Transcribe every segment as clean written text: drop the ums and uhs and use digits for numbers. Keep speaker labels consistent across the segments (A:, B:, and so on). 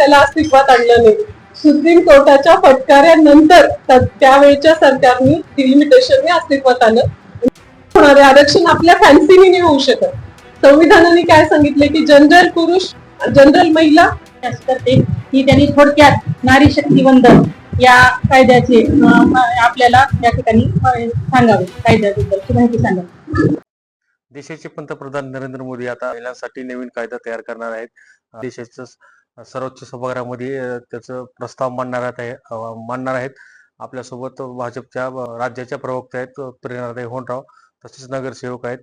A: त्याला अस्तित्वात आणलं नाही. सुप्रीम कोर्टाच्या फटकाऱ्यानंतर त्यावेळेच्या सरकारने डिलिमिटेशन अस्तित्वात आलं. होणारे आरक्षण आपल्या फॅन्सीने नाही होऊ शकत. संविधानाने काय सांगितले की जनरल पुरुष जनरल महिला
B: करते ही त्यांनी थोडक्यात नारी शक्ती वंदन या कायद्याचे आपल्याला या ठिकाणी सांगावे, कायद्याबद्दलची माहिती सांगावी.
C: देशाचे पंतप्रधान नरेंद्र मोदी आता महिलांसाठी नवीन कायदा तयार करणार आहेत. देशाच्या सर्वोच्च सभागृहामध्ये त्याचं प्रस्ताव मांडणार आहेत. आपल्यासोबत भाजपच्या राज्याच्या प्रवक्त्या आहेत प्रेरणाताई होनराव, तसेच नगरसेवक आहेत.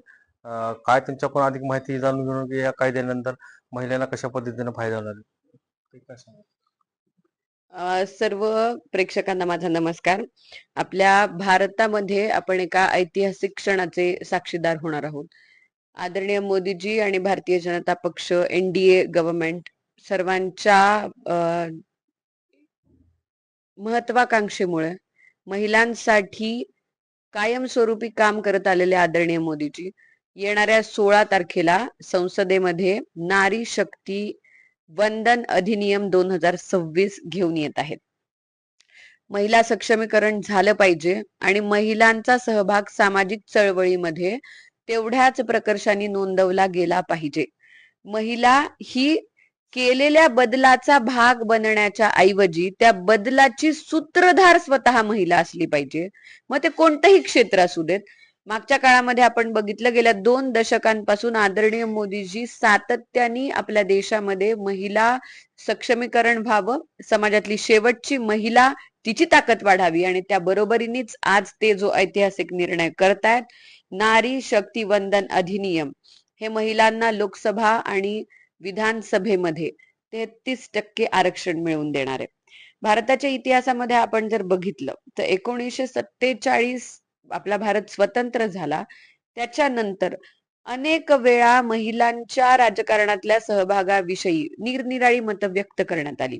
C: काय त्यांच्याकडून अधिक माहिती जाणून घेऊन या कायद्यानंतर महिलांना कशा पद्धतीने फायदा होणार आहे.
D: सर्व प्रेक्षकांना माझा नमस्कार. आपल्या भारतामध्ये आपण एका ऐतिहासिक क्षणाचे साक्षीदार होणार आहोत. आदरणीय मोदीजी आणि भारतीय जनता पक्ष NDA गव्हर्नमेंट सर्वांच्या महत्वाकांक्षेमुळे महिलांसाठी कायमस्वरूपी काम करत आलेले आदरणीय मोदीजी येणाऱ्या 16 तारखेला संसदेमध्ये नारी शक्ती वंदन अधिनियम 2026 घेऊन येत आहेत. महिला सक्षमीकरण झालं पाहिजे आणि महिलांचा सहभाग सामाजिक चळवळीमध्ये तेवढ्याच प्रकर्षाने नोंदवला गेला पाहिजे. महिला ही केलेल्या बदलाचा भाग बनण्याच्या ऐवजी त्या बदलाची सूत्रधार स्वतः महिला असली पाहिजे. मग ते कोणतंही क्षेत्र असू देत. मागच्या काळामध्ये आपण बघितलं गेल्या 2 दशकांपासून आदरणीय मोदीजी सातत्याने आपल्या देशामध्ये महिला सक्षमीकरण व्हावं, समाजातली शेवटची महिला तिची ताकद वाढावी आणि त्या बरोबरीनेच आज ते जो ऐतिहासिक निर्णय करतायत नारी शक्ती वंदन अधिनियम हे महिलांना लोकसभा आणि विधानसभेमध्ये 33% आरक्षण मिळवून देणार आहे. भारताच्या इतिहासामध्ये आपण जर बघितलं तर 1947 आपला भारत स्वतंत्र झाला त्याच्यानंतर अनेक वेळा महिलांच्या राजकारणातल्या सहभागाविषयी निरनिराळी मतं व्यक्त करण्यात आली.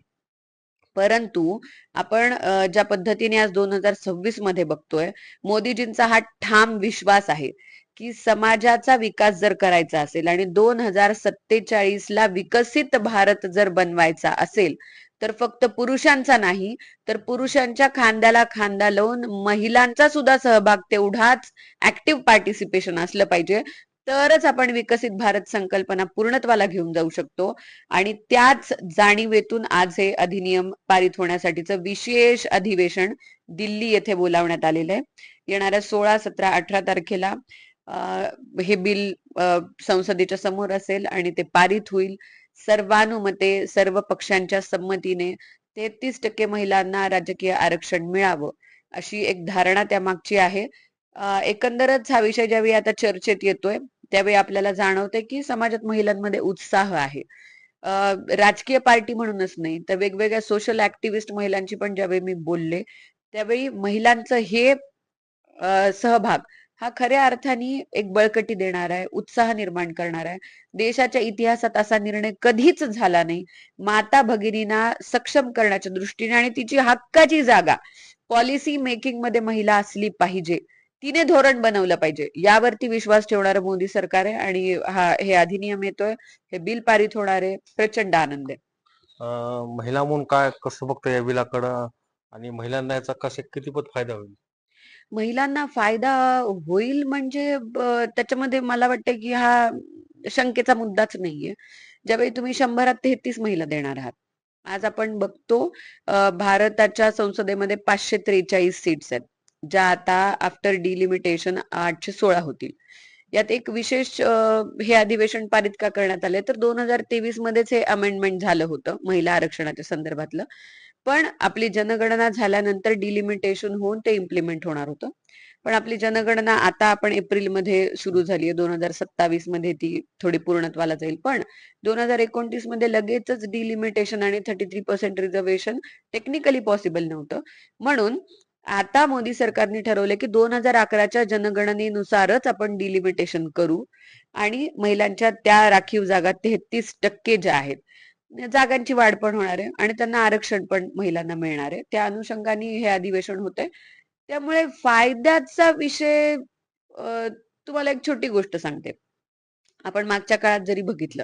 D: परंतु आपण ज्या पद्धतीने आज 2026 मध्ये बघतोय, मोदीजींचा हा ठाम विश्वास आहे की समाजाचा विकास जर करायचा असेल आणि 2047 ला विकसित भारत जर बनवायचा असेल तर फक्त पुरुषांचा नाही तर पुरुषांच्या खांद्याला खांदा लावून महिलांचा सुद्धा सहभाग तेवढाच ऍक्टिव्ह पार्टिसिपेशन असलं पाहिजे. तरच आपण विकसित भारत संकल्पना पूर्णत्वाला घेऊन जाऊ शकतो. आणि त्याच जाणीवेतून आज हे अधिनियम पारित होण्यासाठीचं विशेष अधिवेशन दिल्ली येथे बोलावण्यात आलेलं आहे. येणाऱ्या 16, 17, 18 तारखेला हे बिल संसदेच्या समोर असेल आणि ते पारित होईल. सर्वानुमते सर्व पक्षांच्या संमतीने 33% महिलांना राजकीय आरक्षण मिळावं अशी एक धारणा त्यामागची आहे. एकंदरच हा विषय ज्यावेळी आता चर्चेत येतोय त्यावेळी आपल्याला जाणवतंय की समाजात महिलांमध्ये उत्साह आहे. राजकीय पार्टी म्हणूनच नाही तर वेगवेगळ्या सोशल ऍक्टिव्हिस्ट महिलांची पण ज्यावेळी मी बोलले त्यावेळी महिलांचं हे सहभाग हा खऱ्या अर्थाने एक बळकटी देणार आहे, उत्साह निर्माण करणार आहे. देशाच्या इतिहासात असा निर्णय कधीच झाला नाही. माता भगिनींना सक्षम करण्याच्या दृष्टीने आणि तिची हक्काची जागा पॉलिसी मेकिंग मध्ये महिला असली पाहिजे, तिने धोरण बनवलं पाहिजे यावरती विश्वास ठेवणारं मोदी सरकार आहे. आणि हे अधिनियम येतोय, हे बिल पारित होणार आहे, प्रचंड आनंद आहे.
C: महिला म्हणून काय कसं बघतो या बिलाकडं आणि महिलांना याचा कितीपत फायदा होईल?
D: महिलांना फायदा होईल म्हणजे त्याच्यामध्ये मला वाटतं की हा शंकेचा मुद्दाच नाहीये. ज्यावेळी तुम्ही 100त 33 महिला देणार आहात. आज आपण बघतो भारताच्या संसदेमध्ये 543 सीट्स आहेत, ज्या आता आफ्टर डिलिमिटेशन 816 होतील. यात एक विशेष हे अधिवेशन पारित का करण्यात आले तर 2023 मध्येच हे अमेंडमेंट झालं होतं महिला आरक्षणाच्या संदर्भातलं. पण आपली जनगणना झाल्यानंतर डिलिमिटेशन होऊन ते इम्प्लिमेंट होणार होतं. पण आपली जनगणना आता आपण एप्रिलमध्ये सुरू झाली आहे, 2027 मध्ये ती थोडी पूर्णत्वाला जाईल. पण 2029 मध्ये लगेचच डिलिमिटेशन आणि 33% रिझर्वेशन टेक्निकली पॉसिबल नव्हतं. म्हणून आता मोदी सरकारने ठरवले की 2011च्या जनगणनेनुसारच आपण डिलिमिटेशन करू आणि महिलांच्या त्या राखीव जागा 33% ज्या आहेत जागांची वाढ पण होणार आहे आणि त्यांना आरक्षण पण महिलांना मिळणार आहे. त्या अनुषंगाने हे अधिवेशन होतंय. त्यामुळे फायद्याचा विषय तुम्हाला एक छोटी गोष्ट सांगते. आपण मागच्या काळात जरी बघितलं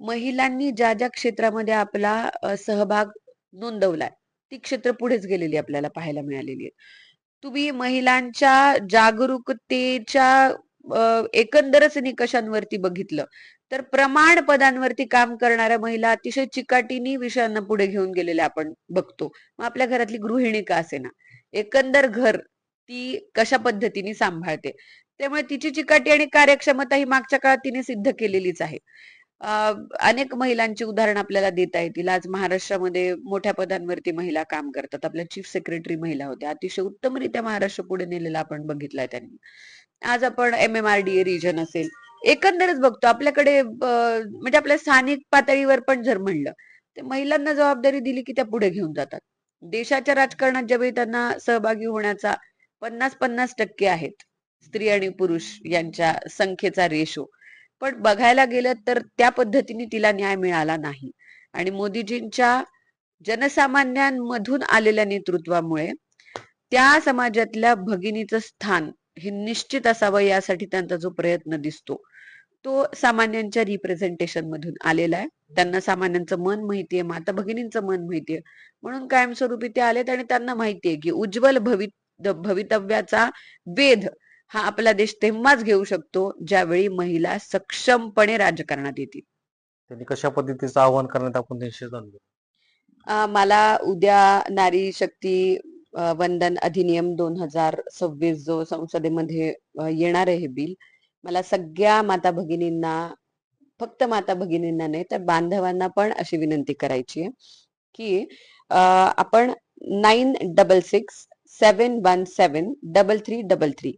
D: महिलांनी ज्या ज्या क्षेत्रामध्ये आपला सहभाग नोंदवलाय ती क्षेत्र पुढेच गेलेली आपल्याला पाहायला मिळालेली आहेत. तुम्ही महिलांच्या जागरूकतेच्या एकंदरच निकषांवरती बघितलं तर प्रमाण पदांवरती काम करणाऱ्या महिला अतिशय चिकाटीने विषयांना पुढे घेऊन गेलेल्या आपण बघतो. मग आपल्या घरातली गृहिणी का असेना, एकंदर घर ती कशा पद्धतीने सांभाळते, त्यामुळे तिची चिकाटी आणि कार्यक्षमता ही मागच्या काळात तिने सिद्ध केलेलीच आहे. अनेक महिलांची उदाहरणं आपल्याला देता येतील. आज महाराष्ट्रामध्ये मोठ्या पदांवरती महिला काम करतात. आपल्या चीफ सेक्रेटरी महिला होत्या. अतिशय उत्तमरित्या महाराष्ट्र पुढे नेलेला आपण बघितलाय त्यांनी. आज आपण MMRDA रिजन असेल, एकंदरच बघतो आपल्याकडे म्हणजे आपल्या स्थानिक पातळीवर पण जर म्हणलं तर महिलांना जबाबदारी दिली की त्या पुढे घेऊन जातात. देशाच्या राजकारणात ज्यावेळी त्यांना सहभागी होण्याचा 50-50% आहेत स्त्री आणि पुरुष यांच्या संख्येचा रेशो, पण बघायला गेलं तर त्या पद्धतीने तिला न्याय मिळाला नाही. आणि मोदीजींच्या जनसामान्यांमधून आलेल्या नेतृत्वामुळे त्या समाजातल्या भगिनीचं स्थान हे निश्चित असावं यासाठी त्यांचा जो प्रयत्न दिसतो तो सामान्यांच्या रिप्रेझेंटेशन मधून आलेला आहे. त्यांना सामान्यांचं मन माहितीये, माता भगिनींचं मन माहितीये, म्हणून कायमस्वरूपी ते आलेत आणि त्यांना माहितीये की उज्ज्वल भवितव्याचा वेध हा आपला देश तेव्हाच घेऊ शकतो ज्यावेळी महिला सक्षमपणे राजकारणात येतील.
C: त्यांनी कशा पद्धतीचं आवाहन करण्यात आपण निश्चित आणलं.
D: मला उद्या नारी शक्ती वंदन अधिनियम 2026 जो संसदेमध्ये येणार आहे हे बिल, मला सगळ्या माता भगिनींना, फक्त माता भगिनींना नाही तर बांधवांना पण अशी विनंती करायची आहे की आपण 9667173333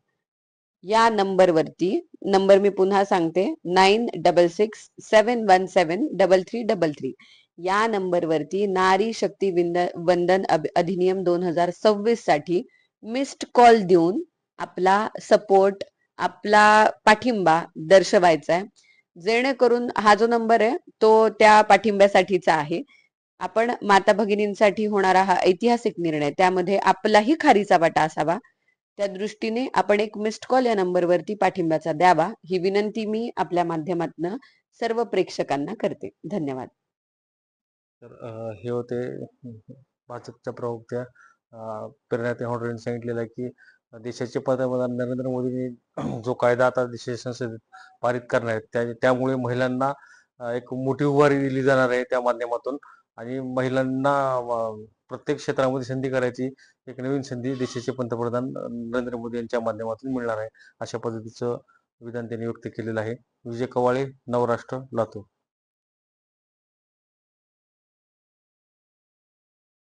D: या नंबरवरती, नंबर मी पुन्हा सांगते, 9667173333 या नंबरवरती नारी शक्ती वंदन अधिनियम 2026 साठी मिस्ड कॉल देऊन आपला सपोर्ट, आपला पाठिंबा दर्शवायचा आहे. जेणेकरून हा जो नंबर आहे तो त्या पाठिंब्यासाठीचा आहे. आपण माता भगिनींसाठी होणारा हा ऐतिहासिक निर्णय, त्यामध्ये आपलाही खारीचा वाटा असावा, त्या दृष्टीने आपण एक मिस्ड कॉल या नंबरवरती पाठिंब्याचा द्यावा ही विनंती मी आपल्या माध्यमातून सर्व प्रेक्षकांना करते. धन्यवाद.
C: तर हे होते भाजपच्या प्रवक्त्या प्रेरणा तेहाडे यांनी सांगितलेलं आहे की देशाचे पंतप्रधान नरेंद्र मोदींनी जो कायदा आता देशाच्या संसदेत पारित करणार आहेत त्यामुळे महिलांना एक मोठी उभारी दिली जाणार आहे त्या माध्यमातून, आणि महिलांना प्रत्येक क्षेत्रामध्ये संधी करायची एक नवीन संधी देशाचे पंतप्रधान नरेंद्र मोदी यांच्या माध्यमातून मिळणार आहे, अशा पद्धतीचं विधान त्यांनी व्यक्त केलेलं आहे. विजय कवाळे, नवराष्ट्र, लातूर.